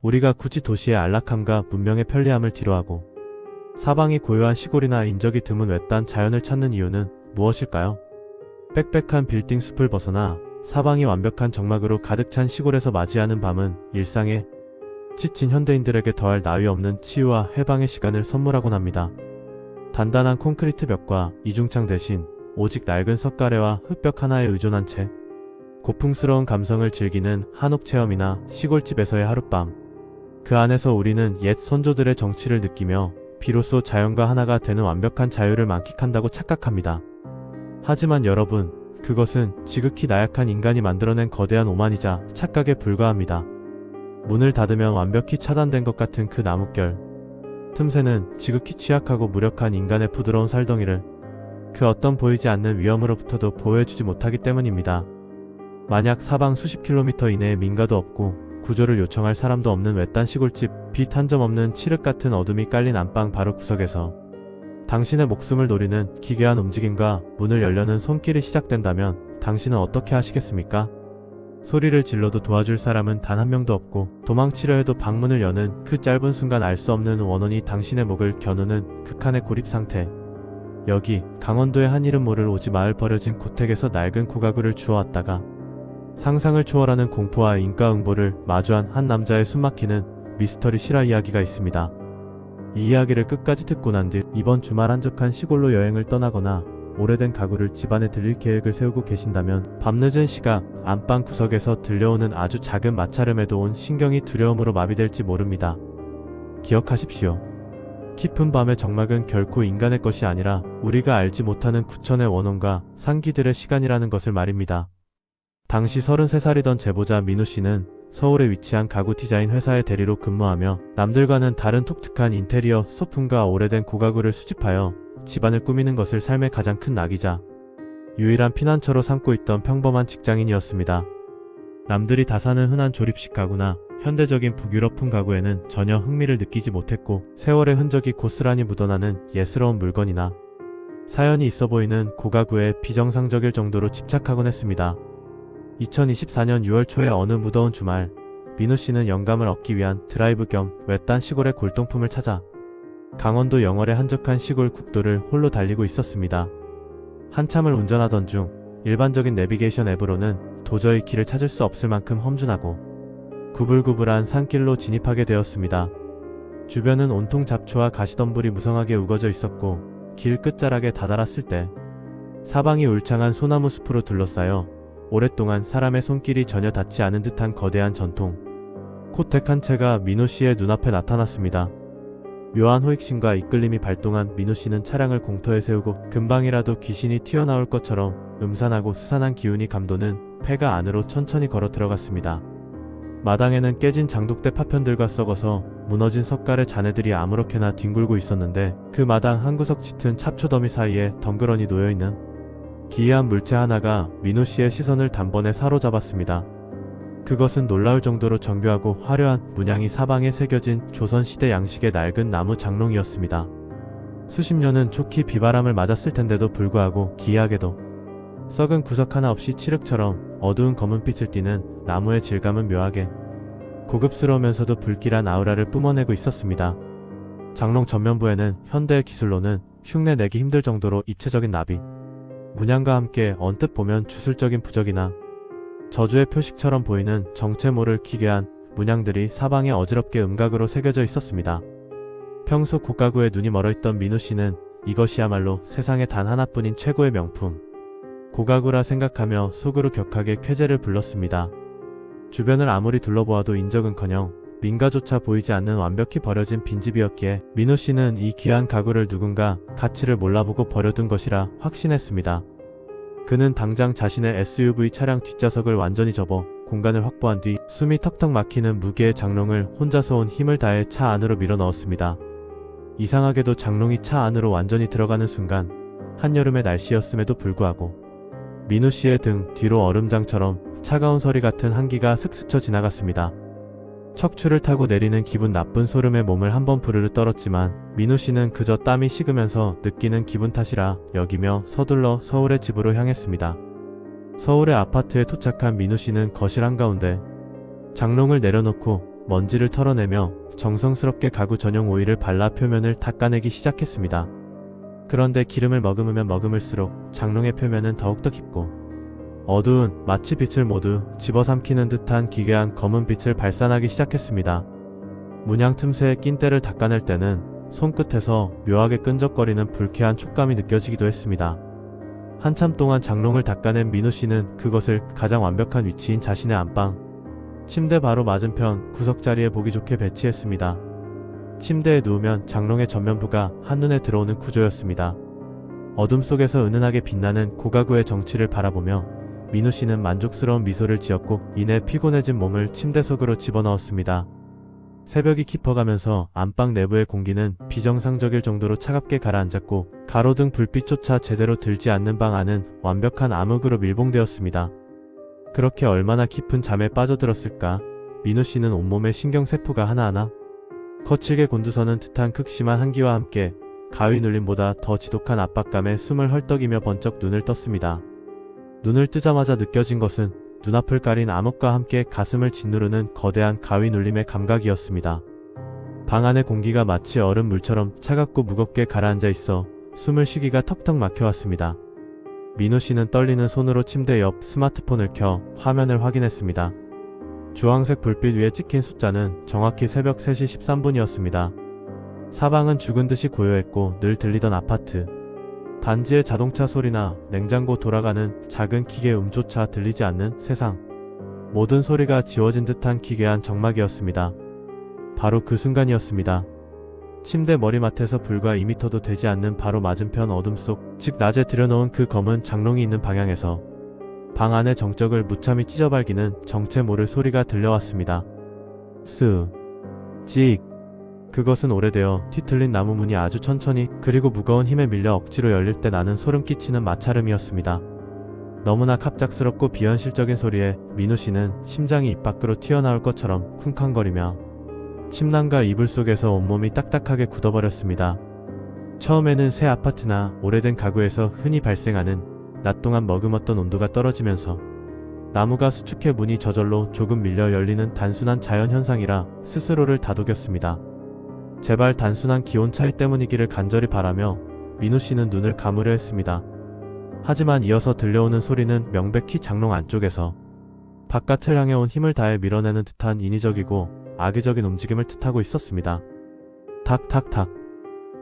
우리가 굳이 도시의 안락함과 문명의 편리함을 뒤로하고 사방이 고요한 시골이나 인적이 드문 외딴 자연을 찾는 이유는 무엇일까요? 빽빽한 빌딩 숲을 벗어나 사방이 완벽한 정막으로 가득 찬 시골에서 맞이하는 밤은 일상에 지친 현대인들에게 더할 나위 없는 치유와 해방의 시간을 선물하곤 합니다. 단단한 콘크리트 벽과 이중창 대신 오직 낡은 석가래와 흙벽 하나에 의존한 채 고풍스러운 감성을 즐기는 한옥 체험이나 시골집에서의 하룻밤. 그 안에서 우리는 옛 선조들의 정취를 느끼며 비로소 자연과 하나가 되는 완벽한 자유를 만끽한다고 착각합니다. 하지만 여러분, 그것은 지극히 나약한 인간이 만들어낸 거대한 오만이자 착각에 불과합니다. 문을 닫으면 완벽히 차단된 것 같은 그 나뭇결. 틈새는 지극히 취약하고 무력한 인간의 부드러운 살덩이를 그 어떤 보이지 않는 위험으로부터도 보호해주지 못하기 때문입니다. 만약 사방 수십 킬로미터 이내에 민가도 없고 구조를 요청할 사람도 없는 외딴 시골집, 빛 한 점 없는 칠흑 같은 어둠이 깔린 안방 바로 구석에서 당신의 목숨을 노리는 기괴한 움직임과 문을 열려는 손길이 시작된다면 당신은 어떻게 하시겠습니까? 소리를 질러도 도와줄 사람은 단 한 명도 없고 도망치려 해도 방문을 여는 그 짧은 순간 알 수 없는 원혼이 당신의 목을 겨누는 극한의 고립 상태. 여기 강원도의 한 이름 모를 오지 마을 버려진 고택에서 낡은 고가구를 주워왔다가 상상을 초월하는 공포와 인과응보를 마주한 한 남자의 숨막히는 미스터리 실화 이야기가 있습니다. 이 이야기를 끝까지 듣고 난 뒤 이번 주말 한적한 시골로 여행을 떠나거나 오래된 가구를 집안에 들릴 계획을 세우고 계신다면 밤늦은 시각 안방 구석에서 들려오는 아주 작은 마찰음에도 온 신경이 두려움으로 마비될지 모릅니다. 기억하십시오. 깊은 밤의 정막은 결코 인간의 것이 아니라 우리가 알지 못하는 구천의 원혼과 상기들의 시간이라는 것을 말입니다. 당시 33살이던 제보자 민우씨는 서울에 위치한 가구 디자인 회사의 대리로 근무하며 남들과는 다른 독특한 인테리어 소품과 오래된 고가구를 수집하여 집안을 꾸미는 것을 삶의 가장 큰 낙이자 유일한 피난처로 삼고 있던 평범한 직장인이었습니다. 남들이 다 사는 흔한 조립식 가구나 현대적인 북유럽풍 가구에는 전혀 흥미를 느끼지 못했고 세월의 흔적이 고스란히 묻어나는 예스러운 물건이나 사연이 있어 보이는 고가구에 비정상적일 정도로 집착하곤 했습니다. 2024년 6월 초의 어느 무더운 주말, 민우씨는 영감을 얻기 위한 드라이브 겸 외딴 시골의 골동품을 찾아 강원도 영월의 한적한 시골 국도를 홀로 달리고 있었습니다. 한참을 운전하던 중 일반적인 내비게이션 앱으로는 도저히 길을 찾을 수 없을 만큼 험준하고 구불구불한 산길로 진입하게 되었습니다. 주변은 온통 잡초와 가시덤불이 무성하게 우거져 있었고 길 끝자락에 다다랐을 때 사방이 울창한 소나무 숲으로 둘러싸여 오랫동안 사람의 손길이 전혀 닿지 않은 듯한 거대한 전통 고택 한 채가 민우씨의 눈앞에 나타났습니다. 묘한 호익심과 이끌림이 발동한 민우씨는 차량을 공터에 세우고 금방이라도 귀신이 튀어나올 것처럼 음산하고 스산한 기운이 감도는 폐가 안으로 천천히 걸어 들어갔습니다. 마당에는 깨진 장독대 파편들과 썩어서 무너진 석가래 잔해들이 아무렇게나 뒹굴고 있었는데 그 마당 한 구석 짙은 잡초더미 사이에 덩그러니 놓여있는 기이한 물체 하나가 민우씨의 시선을 단번에 사로잡았습니다. 그것은 놀라울 정도로 정교하고 화려한 문양이 사방에 새겨진 조선시대 양식의 낡은 나무 장롱이었습니다. 수십 년은 촉히 비바람을 맞았을 텐데도 불구하고 기이하게도 썩은 구석 하나 없이 칠흑처럼 어두운 검은빛을 띠는 나무의 질감은 묘하게 고급스러우면서도 불길한 아우라를 뿜어내고 있었습니다. 장롱 전면부에는 현대의 기술로는 흉내내기 힘들 정도로 입체적인 나비, 문양과 함께 언뜻 보면 주술적인 부적이나 저주의 표식처럼 보이는 정체 모를 기괴한 문양들이 사방에 어지럽게 음각으로 새겨져 있었습니다. 평소 고가구에 눈이 멀어있던 민우씨는 이것이야말로 세상에 단 하나뿐인 최고의 명품 고가구라 생각하며 속으로 격하게 쾌재를 불렀습니다. 주변을 아무리 둘러보아도 인적은커녕 민가조차 보이지 않는 완벽히 버려진 빈집이었기에 민우씨는 이 귀한 가구를 누군가 가치를 몰라보고 버려둔 것이라 확신했습니다. 그는 당장 자신의 SUV 차량 뒷좌석을 완전히 접어 공간을 확보한 뒤 숨이 턱턱 막히는 무게의 장롱을 혼자서 온 힘을 다해 차 안으로 밀어 넣었습니다. 이상하게도 장롱이 차 안으로 완전히 들어가는 순간 한여름의 날씨였음에도 불구하고 민우씨의 등 뒤로 얼음장처럼 차가운 서리 같은 한기가 슥 스쳐 지나갔습니다. 척추를 타고 내리는 기분 나쁜 소름에 몸을 한번 부르르 떨었지만 민우씨는 그저 땀이 식으면서 느끼는 기분 탓이라 여기며 서둘러 서울의 집으로 향했습니다. 서울의 아파트에 도착한 민우씨는 거실 한가운데 장롱을 내려놓고 먼지를 털어내며 정성스럽게 가구 전용 오일을 발라 표면을 닦아내기 시작했습니다. 그런데 기름을 머금으면 머금을수록 장롱의 표면은 더욱더 깊고 어두운, 마치 빛을 모두 집어삼키는 듯한 기괴한 검은 빛을 발산하기 시작했습니다. 문양 틈새의 낀때를 닦아낼 때는 손끝에서 묘하게 끈적거리는 불쾌한 촉감이 느껴지기도 했습니다. 한참 동안 장롱을 닦아낸 민우 씨는 그것을 가장 완벽한 위치인 자신의 안방, 침대 바로 맞은편 구석자리에 보기 좋게 배치했습니다. 침대에 누우면 장롱의 전면부가 한눈에 들어오는 구조였습니다. 어둠 속에서 은은하게 빛나는 고가구의 정취를 바라보며 민우 씨는 만족스러운 미소를 지었고 이내 피곤해진 몸을 침대 속으로 집어넣었습니다. 새벽이 깊어가면서 안방 내부의 공기는 비정상적일 정도로 차갑게 가라앉았고 가로등 불빛조차 제대로 들지 않는 방 안은 완벽한 암흑으로 밀봉되었습니다. 그렇게 얼마나 깊은 잠에 빠져들었을까? 민우 씨는 온몸의 신경세포가 하나하나 거칠게 곤두서는 듯한 극심한 한기와 함께 가위 눌림보다 더 지독한 압박감에 숨을 헐떡이며 번쩍 눈을 떴습니다. 눈을 뜨자마자 느껴진 것은 눈앞을 가린 암흑과 함께 가슴을 짓누르는 거대한 가위 눌림의 감각이었습니다. 방 안의 공기가 마치 얼음 물처럼 차갑고 무겁게 가라앉아 있어 숨을 쉬기가 턱턱 막혀왔습니다. 민우 씨는 떨리는 손으로 침대 옆 스마트폰을 켜 화면을 확인했습니다. 주황색 불빛 위에 찍힌 숫자는 정확히 새벽 3시 13분이었습니다. 사방은 죽은 듯이 고요했고 늘 들리던 아파트. 단지의 자동차 소리나 냉장고 돌아가는 작은 기계 음조차 들리지 않는 세상. 모든 소리가 지워진 듯한 기괴한 적막이었습니다. 바로 그 순간이었습니다. 침대 머리맡에서 불과 2m도 되지 않는 바로 맞은편 어둠 속, 즉 낮에 들여놓은 그 검은 장롱이 있는 방향에서 방 안의 정적을 무참히 찢어발기는 정체 모를 소리가 들려왔습니다. 스, 찍. 그것은 오래되어 뒤틀린 나무 문이 아주 천천히 그리고 무거운 힘에 밀려 억지로 열릴 때 나는 소름 끼치는 마찰음이었습니다. 너무나 갑작스럽고 비현실적인 소리에 민우 씨는 심장이 입 밖으로 튀어나올 것처럼 쿵쾅거리며 침낭과 이불 속에서 온몸이 딱딱하게 굳어버렸습니다. 처음에는 새 아파트나 오래된 가구에서 흔히 발생하는 낮 동안 머금었던 온도가 떨어지면서 나무가 수축해 문이 저절로 조금 밀려 열리는 단순한 자연현상이라 스스로를 다독였습니다. 제발 단순한 기온 차이 때문이기를 간절히 바라며 민우 씨는 눈을 감으려 했습니다. 하지만 이어서 들려오는 소리는 명백히 장롱 안쪽에서 바깥을 향해 온 힘을 다해 밀어내는 듯한 인위적이고 악의적인 움직임을 뜻하고 있었습니다. 탁탁탁.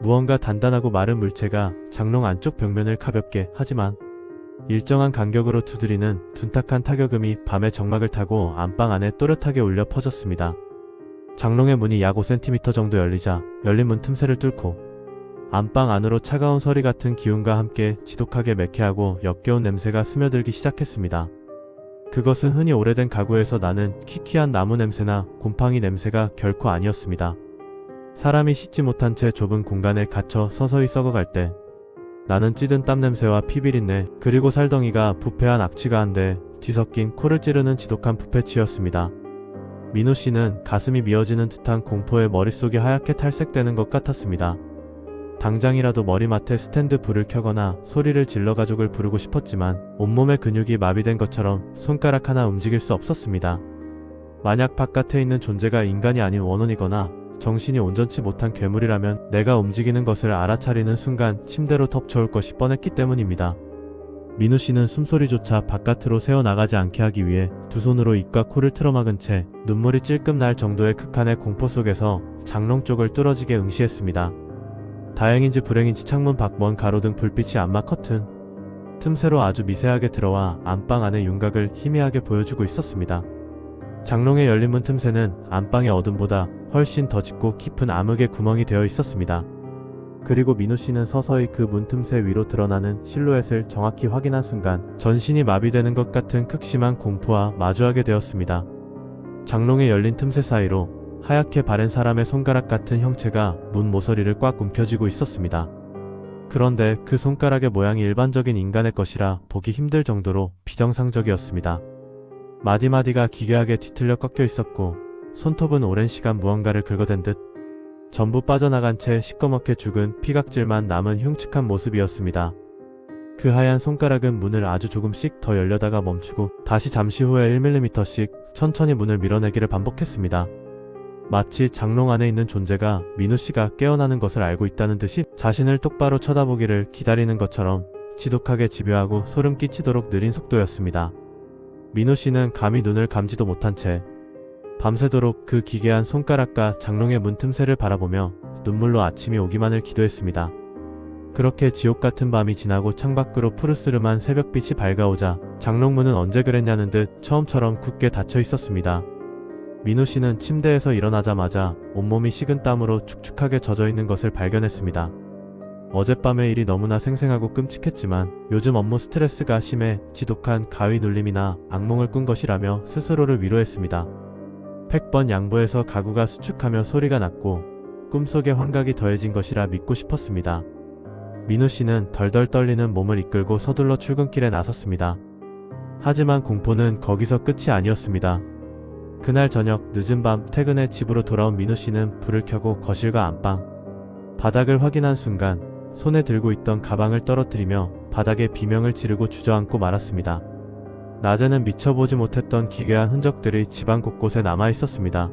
무언가 단단하고 마른 물체가 장롱 안쪽 벽면을 가볍게 하지만 일정한 간격으로 두드리는 둔탁한 타격음이 밤의 정막을 타고 안방 안에 또렷하게 울려 퍼졌습니다. 장롱의 문이 약 5cm 정도 열리자 열린 문 틈새를 뚫고 안방 안으로 차가운 서리 같은 기운과 함께 지독하게 매캐하고 역겨운 냄새가 스며들기 시작했습니다. 그것은 흔히 오래된 가구에서 나는 키키한 나무 냄새나 곰팡이 냄새가 결코 아니었습니다. 사람이 씻지 못한 채 좁은 공간에 갇혀 서서히 썩어갈 때 나는 찌든 땀 냄새와 피비린내 그리고 살덩이가 부패한 악취가 한데 뒤섞인 코를 찌르는 지독한 부패취였습니다. 민우 씨는 가슴이 미어지는 듯한 공포에 머릿속이 하얗게 탈색되는 것 같았습니다. 당장이라도 머리맡에 스탠드 불을 켜거나 소리를 질러 가족을 부르고 싶었지만 온몸의 근육이 마비된 것처럼 손가락 하나 움직일 수 없었습니다. 만약 바깥에 있는 존재가 인간이 아닌 원혼이거나 정신이 온전치 못한 괴물이라면 내가 움직이는 것을 알아차리는 순간 침대로 덮쳐올 것이 뻔했기 때문입니다. 민우 씨는 숨소리조차 바깥으로 새어나가지 않게 하기 위해 두 손으로 입과 코를 틀어막은 채 눈물이 찔끔 날 정도의 극한의 공포 속에서 장롱 쪽을 뚫어지게 응시했습니다. 다행인지 불행인지 창문 밖 먼 가로등 불빛이 안마 커튼 틈새로 아주 미세하게 들어와 안방 안의 윤곽을 희미하게 보여주고 있었습니다. 장롱의 열린 문 틈새는 안방의 어둠보다 훨씬 더 짙고 깊은 암흑의 구멍이 되어 있었습니다. 그리고 민우 씨는 서서히 그 문 틈새 위로 드러나는 실루엣을 정확히 확인한 순간 전신이 마비되는 것 같은 극심한 공포와 마주하게 되었습니다. 장롱의 열린 틈새 사이로 하얗게 바랜 사람의 손가락 같은 형체가 문 모서리를 꽉 움켜쥐고 있었습니다. 그런데 그 손가락의 모양이 일반적인 인간의 것이라 보기 힘들 정도로 비정상적이었습니다. 마디마디가 기괴하게 뒤틀려 꺾여 있었고 손톱은 오랜 시간 무언가를 긁어댄 듯 전부 빠져나간 채 시꺼멓게 죽은 피각질만 남은 흉측한 모습이었습니다. 그 하얀 손가락은 문을 아주 조금씩 더 열려다가 멈추고 다시 잠시 후에 1mm씩 천천히 문을 밀어내기를 반복했습니다. 마치 장롱 안에 있는 존재가 민우 씨가 깨어나는 것을 알고 있다는 듯이 자신을 똑바로 쳐다보기를 기다리는 것처럼 지독하게 집요하고 소름 끼치도록 느린 속도였습니다. 민우 씨는 감히 눈을 감지도 못한 채 밤새도록 그 기괴한 손가락과 장롱의 문틈새를 바라보며 눈물로 아침이 오기만을 기도했습니다. 그렇게 지옥 같은 밤이 지나고 창밖으로 푸르스름한 새벽빛이 밝아오자 장롱문은 언제 그랬냐는 듯 처음처럼 굳게 닫혀 있었습니다. 민우 씨는 침대에서 일어나자마자 온몸이 식은 땀으로 축축하게 젖어 있는 것을 발견했습니다. 어젯밤의 일이 너무나 생생하고 끔찍했지만 요즘 업무 스트레스가 심해 지독한 가위 눌림이나 악몽을 꾼 것이라며 스스로를 위로했습니다. 100번 양보해서 가구가 수축하며 소리가 났고 꿈속에 환각이 더해진 것이라 믿고 싶었습니다. 민우 씨는 덜덜 떨리는 몸을 이끌고 서둘러 출근길에 나섰습니다. 하지만 공포는 거기서 끝이 아니었습니다. 그날 저녁 늦은 밤 퇴근해 집으로 돌아온 민우 씨는 불을 켜고 거실과 안방, 바닥을 확인한 순간 손에 들고 있던 가방을 떨어뜨리며 바닥에 비명을 지르고 주저앉고 말았습니다. 낮에는 미쳐보지 못했던 기괴한 흔적들이 집안 곳곳에 남아있었습니다.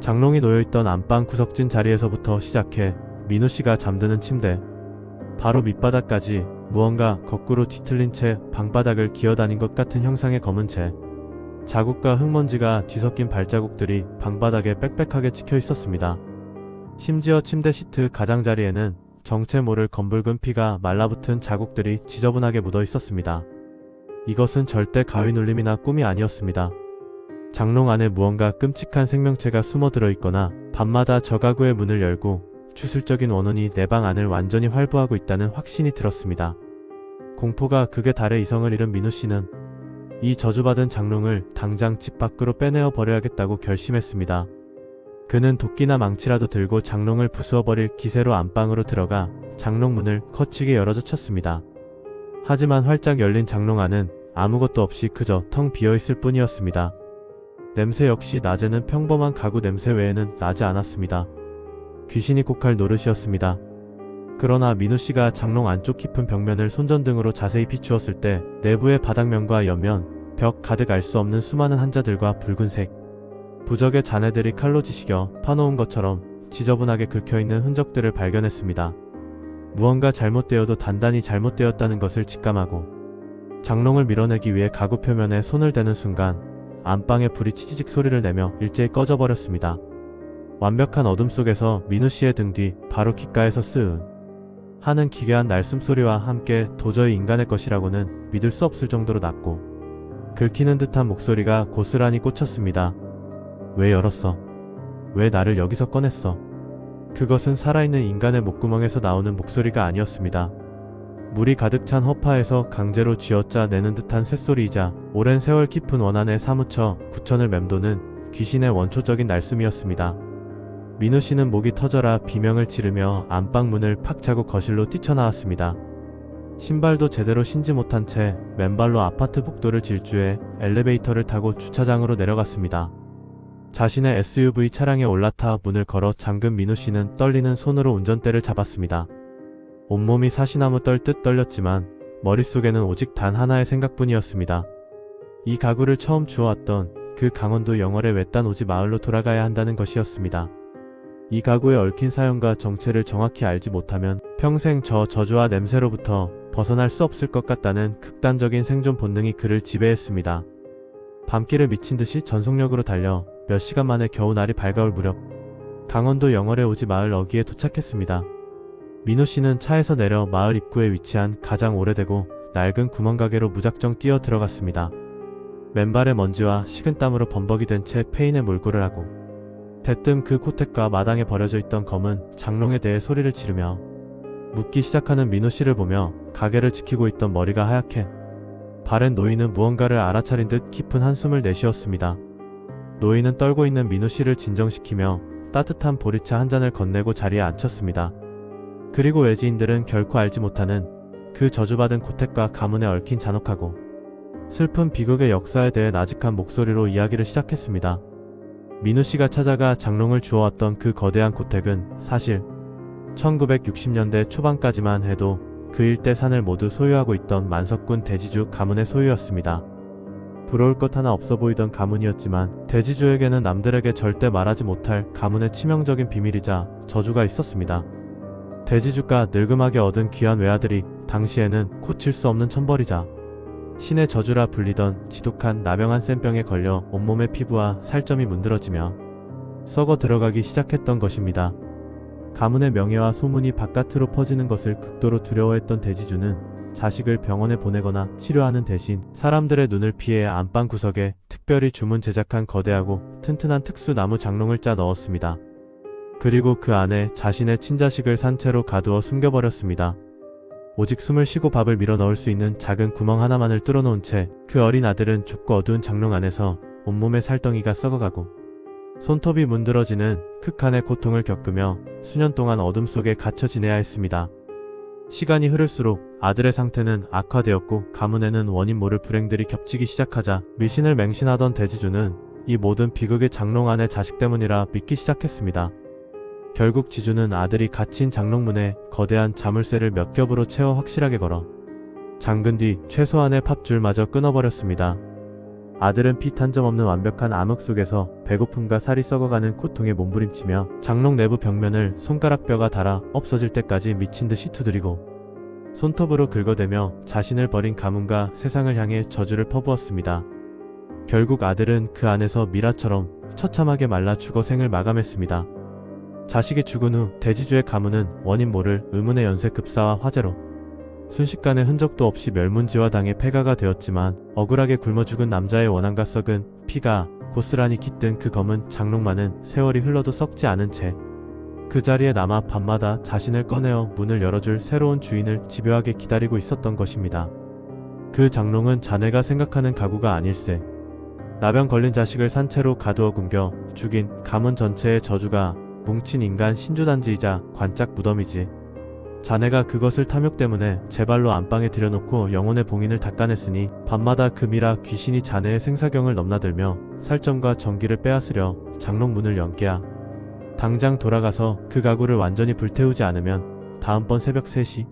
장롱이 놓여있던 안방 구석진 자리에서부터 시작해 민우 씨가 잠드는 침대, 바로 밑바닥까지 무언가 거꾸로 뒤틀린 채 방바닥을 기어다닌 것 같은 형상의 검은 채 자국과 흙먼지가 뒤섞인 발자국들이 방바닥에 빽빽하게 찍혀 있었습니다. 심지어 침대 시트 가장자리에는 정체 모를 검붉은 피가 말라붙은 자국들이 지저분하게 묻어 있었습니다. 이것은 절대 가위 눌림이나 꿈이 아니었습니다. 장롱 안에 무언가 끔찍한 생명체가 숨어 들어있거나 밤마다 저 가구의 문을 열고 주술적인 원혼이 내 방 안을 완전히 활보하고 있다는 확신이 들었습니다. 공포가 극에 달해 이성을 잃은 민우 씨는 이 저주받은 장롱을 당장 집 밖으로 빼내어 버려야겠다고 결심했습니다. 그는 도끼나 망치라도 들고 장롱을 부수어버릴 기세로 안방으로 들어가 장롱 문을 거치게 열어젖 쳤습니다. 하지만 활짝 열린 장롱 안은 아무것도 없이 그저 텅 비어있을 뿐이었습니다. 냄새 역시 낮에는 평범한 가구 냄새 외에는 나지 않았습니다. 귀신이 곡할 노릇이었습니다. 그러나 민우 씨가 장롱 안쪽 깊은 벽면을 손전등으로 자세히 비추었을 때 내부의 바닥면과 옆면, 벽 가득 알 수 없는 수많은 한자들과 붉은색, 부적의 잔해들이 칼로 지식여 파놓은 것처럼 지저분하게 긁혀있는 흔적들을 발견했습니다. 무언가 잘못되어도 단단히 잘못되었다는 것을 직감하고 장롱을 밀어내기 위해 가구 표면에 손을 대는 순간 안방의 불이 치지직 소리를 내며 일제히 꺼져버렸습니다. 완벽한 어둠 속에서 민우 씨의 등 뒤 바로 귓가에서 스은 하는 기괴한 날숨소리와 함께 도저히 인간의 것이라고는 믿을 수 없을 정도로 낮고 긁히는 듯한 목소리가 고스란히 꽂혔습니다. 왜 열었어? 왜 나를 여기서 꺼냈어? 그것은 살아있는 인간의 목구멍에서 나오는 목소리가 아니었습니다. 물이 가득 찬 허파에서 강제로 쥐어짜 내는 듯한 쇳소리이자 오랜 세월 깊은 원한에 사무쳐 구천을 맴도는 귀신의 원초적인 날숨이었습니다. 민우 씨는 목이 터져라 비명을 지르며 안방 문을 팍 차고 거실로 뛰쳐나왔습니다. 신발도 제대로 신지 못한 채 맨발로 아파트 복도를 질주해 엘리베이터를 타고 주차장으로 내려갔습니다. 자신의 SUV 차량에 올라타 문을 걸어 잠근 민우 씨는 떨리는 손으로 운전대를 잡았습니다. 온몸이 사시나무 떨듯 떨렸지만 머릿속에는 오직 단 하나의 생각뿐이었습니다. 이 가구를 처음 주워왔던 그 강원도 영월의 외딴 오지 마을로 돌아가야 한다는 것이었습니다. 이 가구의 얽힌 사연과 정체를 정확히 알지 못하면 평생 저 저주와 냄새로부터 벗어날 수 없을 것 같다는 극단적인 생존 본능이 그를 지배했습니다. 밤길을 미친 듯이 전속력으로 달려 몇 시간 만에 겨우 날이 밝아올 무렵 강원도 영월의 오지 마을 어귀에 도착했습니다. 민우 씨는 차에서 내려 마을 입구에 위치한 가장 오래되고 낡은 구멍가게로 무작정 뛰어 들어갔습니다. 맨발의 먼지와 식은땀으로 범벅이 된 채 페인에 몰골을 하고 대뜸 그 코택과 마당에 버려져 있던 검은 장롱에 대해 소리를 지르며 묻기 시작하는 민우 씨를 보며 가게를 지키고 있던 머리가 하얗게 바른 노인은 무언가를 알아차린 듯 깊은 한숨을 내쉬었습니다. 노인은 떨고 있는 민우 씨를 진정시키며 따뜻한 보리차 한 잔을 건네고 자리에 앉혔습니다. 그리고 외지인들은 결코 알지 못하는 그 저주받은 고택과 가문에 얽힌 잔혹하고 슬픈 비극의 역사에 대해 나직한 목소리로 이야기를 시작했습니다. 민우 씨가 찾아가 장롱을 주워왔던 그 거대한 고택은 사실 1960년대 초반까지만 해도 그 일대 산을 모두 소유하고 있던 만석군 대지주 가문의 소유였습니다. 부러울 것 하나 없어 보이던 가문이었지만 대지주에게는 남들에게 절대 말하지 못할 가문의 치명적인 비밀이자 저주가 있었습니다. 대지주가 늙음하게 얻은 귀한 외아들이 당시에는 고칠 수 없는 천벌이자 신의 저주라 불리던 지독한 나병한 쌤병에 걸려 온몸의 피부와 살점이 문드러지며 썩어 들어가기 시작했던 것입니다. 가문의 명예와 소문이 바깥으로 퍼지는 것을 극도로 두려워했던 대지주는 자식을 병원에 보내거나 치료하는 대신 사람들의 눈을 피해 안방 구석에 특별히 주문 제작한 거대하고 튼튼한 특수 나무 장롱을 짜 넣었습니다. 그리고 그 안에 자신의 친자식을 산채로 가두어 숨겨버렸습니다. 오직 숨을 쉬고 밥을 밀어 넣을 수 있는 작은 구멍 하나만을 뚫어놓은 채 그 어린 아들은 좁고 어두운 장롱 안에서 온몸의 살덩이가 썩어가고 손톱이 문드러지는 극한의 고통을 겪으며 수년 동안 어둠 속에 갇혀 지내야 했습니다. 시간이 흐를수록 아들의 상태는 악화되었고 가문에는 원인 모를 불행들이 겹치기 시작하자 미신을 맹신하던 대지주는 이 모든 비극의 장롱 안의 자식 때문이라 믿기 시작했습니다. 결국 지주는 아들이 갇힌 장롱문에 거대한 자물쇠를 몇 겹으로 채워 확실하게 걸어 잠근 뒤 최소한의 팝줄마저 끊어버렸습니다. 아들은 피 한 점 없는 완벽한 암흑 속에서 배고픔과 살이 썩어가는 고통에 몸부림치며 장롱 내부 벽면을 손가락뼈가 닳아 없어질 때까지 미친듯이 두드리고 손톱으로 긁어대며 자신을 버린 가문과 세상을 향해 저주를 퍼부었습니다. 결국 아들은 그 안에서 미라처럼 처참하게 말라 죽어 생을 마감했습니다. 자식이 죽은 후 대지주의 가문은 원인 모를 의문의 연쇄 급사와 화재로 순식간에 흔적도 없이 멸문지화당해 폐가가 되었지만 억울하게 굶어 죽은 남자의 원한과 썩은 피가 고스란히 깃든 그 검은 장롱만은 세월이 흘러도 썩지 않은 채 그 자리에 남아 밤마다 자신을 꺼내어 문을 열어줄 새로운 주인을 집요하게 기다리고 있었던 것입니다. 그 장롱은 자네가 생각하는 가구가 아닐세. 나병 걸린 자식을 산채로 가두어 굶겨 죽인 가문 전체의 저주가 뭉친 인간 신주단지이자 관짝 무덤이지. 자네가 그것을 탐욕 때문에 제 발로 안방에 들여놓고 영혼의 봉인을 닦아냈으니 밤마다 금이라 귀신이 자네의 생사경을 넘나들며 살점과 전기를 빼앗으려 장롱 문을 연게야. 당장 돌아가서 그 가구를 완전히 불태우지 않으면 다음번 새벽 3시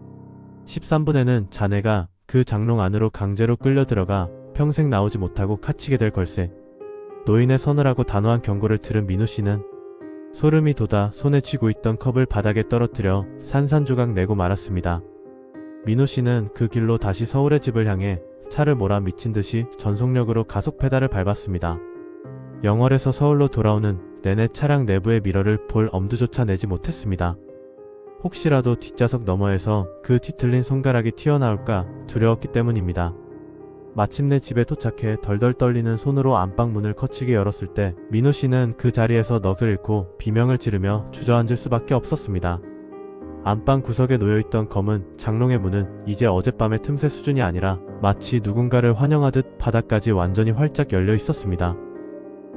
13분에는 자네가 그 장롱 안으로 강제로 끌려 들어가 평생 나오지 못하고 갇히게 될 걸세. 노인의 서늘하고 단호한 경고를 들은 민우씨는 소름이 돋아 손에 쥐고 있던 컵을 바닥에 떨어뜨려 산산조각 내고 말았습니다. 민우씨는 그 길로 다시 서울의 집을 향해 차를 몰아 미친듯이 전속력으로 가속 페달을 밟았습니다. 영월에서 서울로 돌아오는 내내 차량 내부의 미러를 볼 엄두조차 내지 못했습니다. 혹시라도 뒷좌석 너머에서 그 뒤틀린 손가락이 튀어나올까 두려웠기 때문입니다. 마침내 집에 도착해 덜덜 떨리는 손으로 안방 문을 거치게 열었을 때 민우씨는 그 자리에서 넋을 잃고 비명을 지르며 주저앉을 수밖에 없었습니다. 안방 구석에 놓여있던 검은 장롱의 문은 이제 어젯밤의 틈새 수준이 아니라 마치 누군가를 환영하듯 바닥까지 완전히 활짝 열려 있었습니다.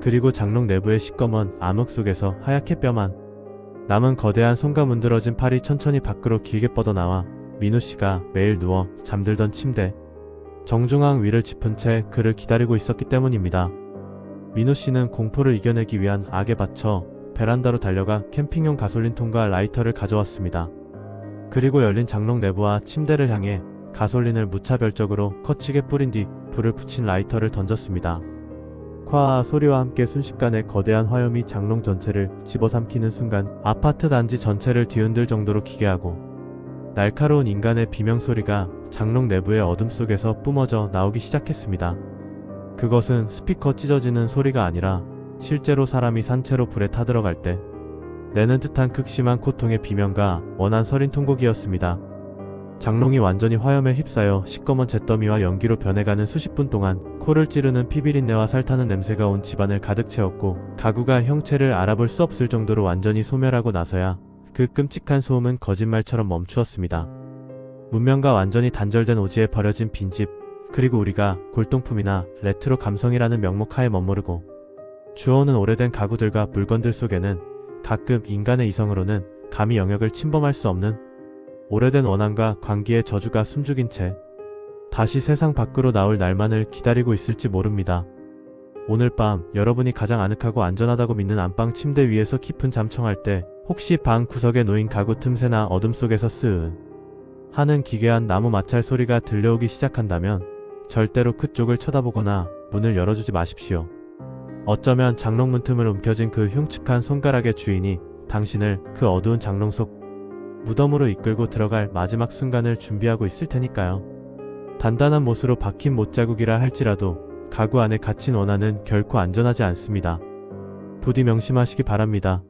그리고 장롱 내부의 시꺼먼 암흑 속에서 하얗게 뼈만 남은 거대한 손과 문드러진 팔이 천천히 밖으로 길게 뻗어나와 민우씨가 매일 누워 잠들던 침대 정중앙 위를 짚은 채 그를 기다리고 있었기 때문입니다. 민우씨는 공포를 이겨내기 위한 악에 받쳐 베란다로 달려가 캠핑용 가솔린통과 라이터를 가져왔습니다. 그리고 열린 장롱 내부와 침대를 향해 가솔린을 무차별적으로 거치게 뿌린 뒤 불을 붙인 라이터를 던졌습니다. 콰 소리와 함께 순식간에 거대한 화염이 장롱 전체를 집어삼키는 순간 아파트 단지 전체를 뒤흔들 정도로 기괴하고 날카로운 인간의 비명소리가 장롱 내부의 어둠 속에서 뿜어져 나오기 시작했습니다. 그것은 스피커 찢어지는 소리가 아니라 실제로 사람이 산채로 불에 타들어갈 때 내는 듯한 극심한 고통의 비명과 원한 서린 통곡이었습니다. 장롱이 완전히 화염에 휩싸여 시꺼먼 잿더미와 연기로 변해가는 수십 분 동안 코를 찌르는 피비린내와 살타는 냄새가 온 집안을 가득 채웠고 가구가 형체를 알아볼 수 없을 정도로 완전히 소멸하고 나서야 그 끔찍한 소음은 거짓말처럼 멈추었습니다. 문명과 완전히 단절된 오지에 버려진 빈집, 그리고 우리가 골동품이나 레트로 감성이라는 명목 하에 머무르고 주워오는 오래된 가구들과 물건들 속에는 가끔 인간의 이성으로는 감히 영역을 침범할 수 없는 오래된 원한과 광기의 저주가 숨죽인 채 다시 세상 밖으로 나올 날만을 기다리고 있을지 모릅니다. 오늘 밤 여러분이 가장 아늑하고 안전하다고 믿는 안방 침대 위에서 깊은 잠 청할 때 혹시 방 구석에 놓인 가구 틈새나 어둠 속에서 스으 하는 기괴한 나무 마찰 소리가 들려오기 시작한다면 절대로 그쪽을 쳐다보거나 문을 열어주지 마십시오. 어쩌면 장롱 문틈을 움켜쥔 그 흉측한 손가락의 주인이 당신을 그 어두운 장롱 속 무덤으로 이끌고 들어갈 마지막 순간을 준비하고 있을 테니까요. 단단한 못으로 박힌 못자국이라 할지라도 가구 안에 갇힌 원한은 결코 안전하지 않습니다. 부디 명심하시기 바랍니다.